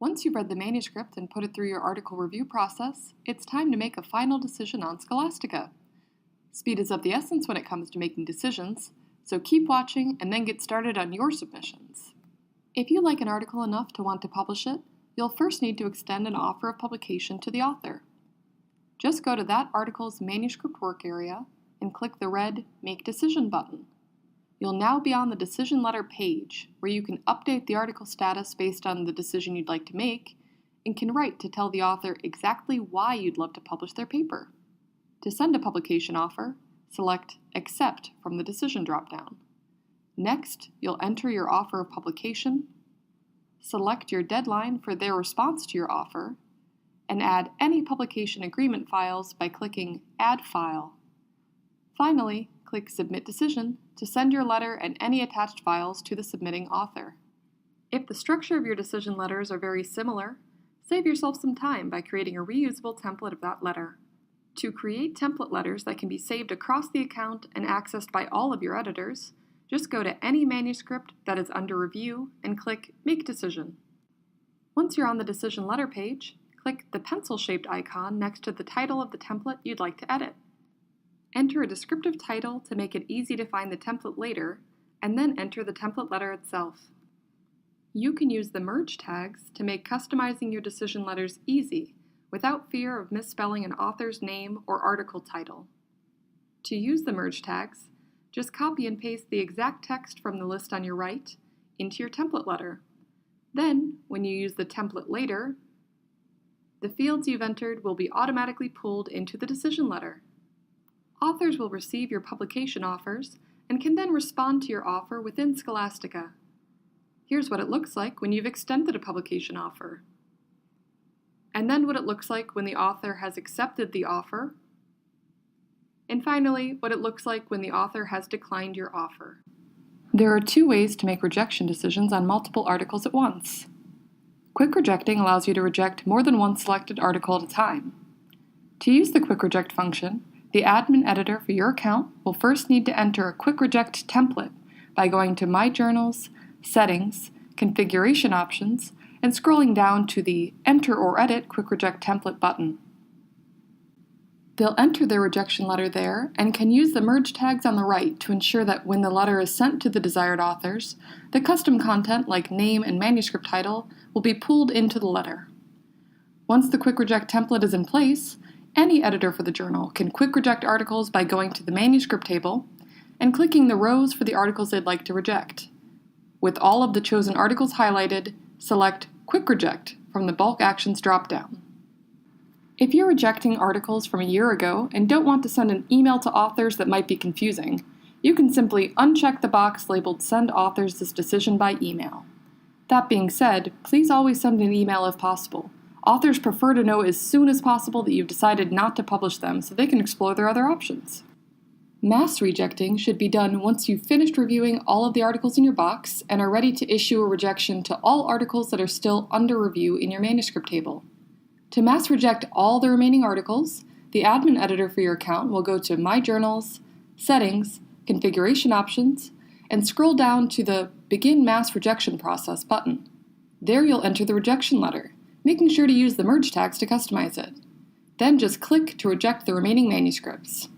Once you've read the manuscript and put it through your article review process, it's time to make a final decision on Scholastica. Speed is of the essence when it comes to making decisions, so keep watching and then get started on your submissions. If you like an article enough to want to publish it, you'll first need to extend an offer of publication to the author. Just go to that article's manuscript work area and click the red Make Decision button. You'll now be on the decision letter page, where you can update the article status based on the decision you'd like to make, and can write to tell the author exactly why you'd love to publish their paper. To send a publication offer, select Accept from the Decision dropdown. Next, you'll enter your offer of publication, select your deadline for their response to your offer, and add any publication agreement files by clicking Add File. Finally, click Submit Decision to send your letter and any attached files to the submitting author. If the structure of your decision letters are very similar, save yourself some time by creating a reusable template of that letter. To create template letters that can be saved across the account and accessed by all of your editors, just go to any manuscript that is under review and click Make Decision. Once you're on the decision letter page, click the pencil-shaped icon next to the title of the template you'd like to edit. Enter a descriptive title to make it easy to find the template later, and then enter the template letter itself. You can use the merge tags to make customizing your decision letters easy without fear of misspelling an author's name or article title. To use the merge tags, just copy and paste the exact text from the list on your right into your template letter. Then, when you use the template later, the fields you've entered will be automatically pulled into the decision letter. Authors will receive your publication offers and can then respond to your offer within Scholastica. Here's what it looks like when you've extended a publication offer. And then what it looks like when the author has accepted the offer. And finally, what it looks like when the author has declined your offer. There are two ways to make rejection decisions on multiple articles at once. Quick rejecting allows you to reject more than one selected article at a time. To use the quick reject function, the admin editor for your account will first need to enter a quick reject template by going to My Journals, Settings, Configuration Options, and scrolling down to the Enter or Edit Quick Reject Template button. They'll enter their rejection letter there and can use the merge tags on the right to ensure that when the letter is sent to the desired authors, the custom content like name and manuscript title will be pulled into the letter. Once the quick reject template is in place, any editor for the journal can quick reject articles by going to the manuscript table and clicking the rows for the articles they'd like to reject. With all of the chosen articles highlighted, select Quick Reject from the Bulk Actions dropdown. If you're rejecting articles from a year ago and don't want to send an email to authors that might be confusing, you can simply uncheck the box labeled Send Authors this decision by email. That being said, please always send an email if possible. Authors prefer to know as soon as possible that you've decided not to publish them so they can explore their other options. Mass rejecting should be done once you've finished reviewing all of the articles in your box and are ready to issue a rejection to all articles that are still under review in your manuscript table. To mass reject all the remaining articles, the admin editor for your account will go to My Journals, Settings, Configuration Options, and scroll down to the Begin Mass Rejection Process button. There you'll enter the rejection letter, making sure to use the merge tags to customize it. Then just click to reject the remaining manuscripts.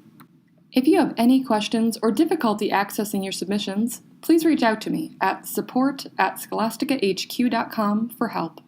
If you have any questions or difficulty accessing your submissions, please reach out to me at support@scholasticahq.com for help.